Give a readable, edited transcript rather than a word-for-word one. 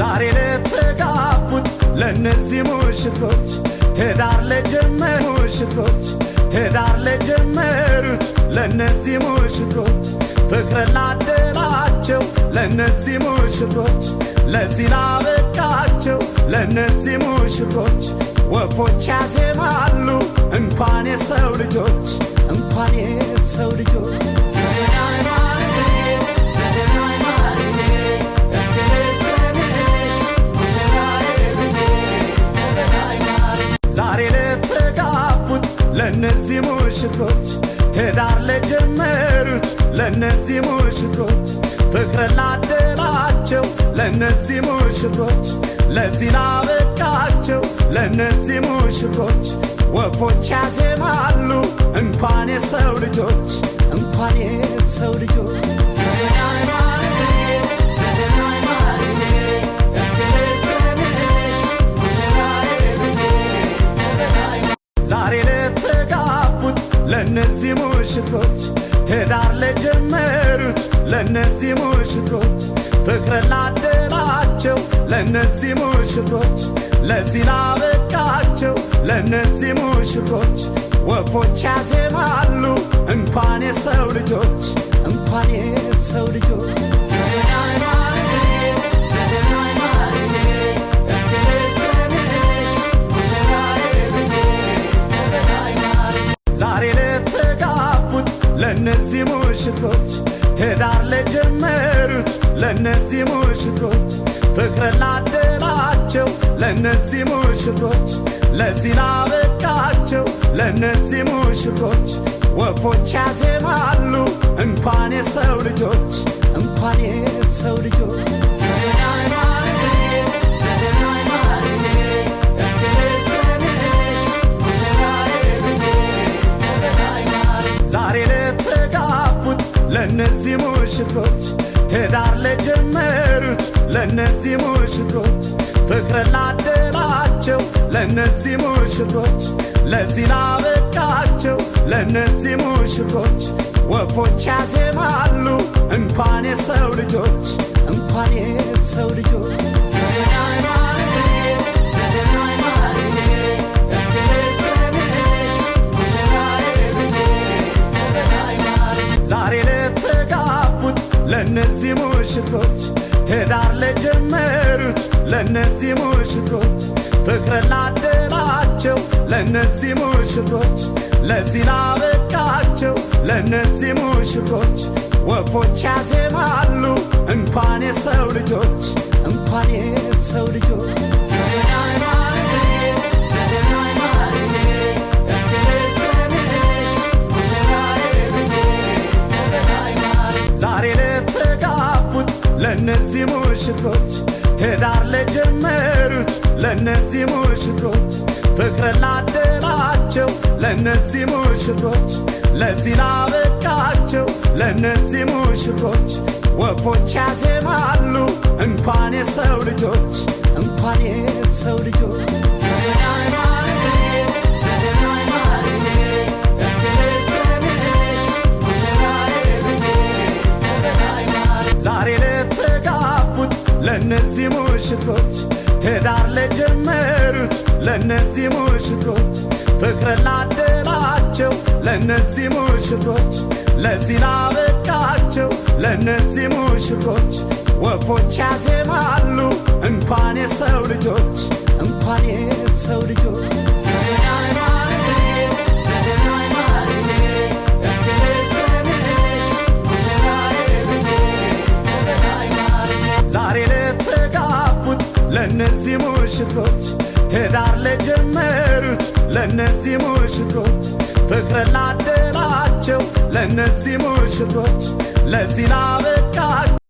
ዛሬ ለተጋቡት ለነዚህ ሙሽሮች ትዳር ለጀመሩ ሙሽሮች ትዳር ለጀመሩት ለነዚህ ሙሽሮች ፍቅር ላደራቸው ለነዚህ ሙሽሮች ለዚህ ላበቃቸው ለነዚህ ሙሽሮች ወፎች ያዜማሉ እንኳን የሰው ልጆች እንኳን የሰው ልጆች ዛሬ ለተጋቡት ለነዚህ ሙሽሮች ትዳር ለጀመሩት ለነዚህ ሙሽሮች ፍቅር ላደራቸው ለነዚህ ሙሽሮች ለዚህ ላበቃቸው ለነዚህ ሙሽሮች ወፎች ያዜማሉ እንኳን የሰው ልጆች እንኳን የሰው ልጆች ዛሬ ለተጋቡት ለነዚህ ሙሽሮች ትዳር ለጀመሩት ለነዚህ ሙሽሮች ፍቅር ላደራቸው ለነዚህ ሙሽሮች ለዚህ ላበቃቸው ለነዚህ ሙሽሮች ወፎች ያዜማሉ እንኳን የሰው ልጆች እንኳን የሰው ልጆች ዛሬ ለተጋቡት ለነዚህ ሙሽሮች ትዳር ለጀመሩት ለነዚህ ሙሽሮች ፍቅር ላደራቸው ለነዚህ ሙሽሮች ለዚህ ላበቃቸው ለነዚህ ሙሽሮች ወፎች ያዜማሉ እንኳን የሰው ልጆች እንኳን የሰው ልጆች ዛሬ ለተጋቡት ለነዚህ ሙሽሮች ትዳር ለጀመሩት ለነዚህ ሙሽሮች ፍቅር ላደራቸው ለነዚህ ሙሽሮች ለዚህ ላበቃቸው ለነዚህ ሙሽሮች ወፎች ያዜማሉ እንኳን የሰው ልጆች እንኳን የሰው ልጆች ዛሬ ለተጋቡት ለነዚህ ሙሽሮች ትዳር ለጀመሩት ለነዚህ ሙሽሮች ፍቅር ላደራቸው ለነዚህ ሙሽሮች ለዚህ ላበቃቸው ለነዚህ ሙሽሮች ወፎች ያዜማሉ እንኳን የሰው ልጆች እንኳን የሰው ልጆች ዛሬ ለተጋቡት ለነዚህ ሙሽሮች ትዳር ለጀመሩት ለነዚህ ሙሽሮች ፍቅር ላደራቸው ለነዚህ ሙሽሮች ለዚህ ላበቃቸው ለነዚህ ሙሽሮች ወፎች ያዜማሉ እንኳን የሰው ልጆች እንኳን የሰው ልጆች ዛሬ ለተጋቡት ለነዚህ ሙሽሮች ትዳር ለጀመሩት ለነዚህ ሙሽሮች ፍቅር ላደራቸው ለነዚህ ሙሽሮች ለዚህ ላበቃቸው ለነዚህ ሙሽሮች ወፎች ያዜማሉ እንኳን የሰው ልጆች እንኳን የሰው ልጆች ዛሬ ለተጋቡት ለነዚህ ሙሽሮች ትዳር ለጀመሩት ለነዚህ ሙሽሮች ፍቅር ላደራቸው ለነዚህ ሙሽሮች ለዚህ ላበቃቸው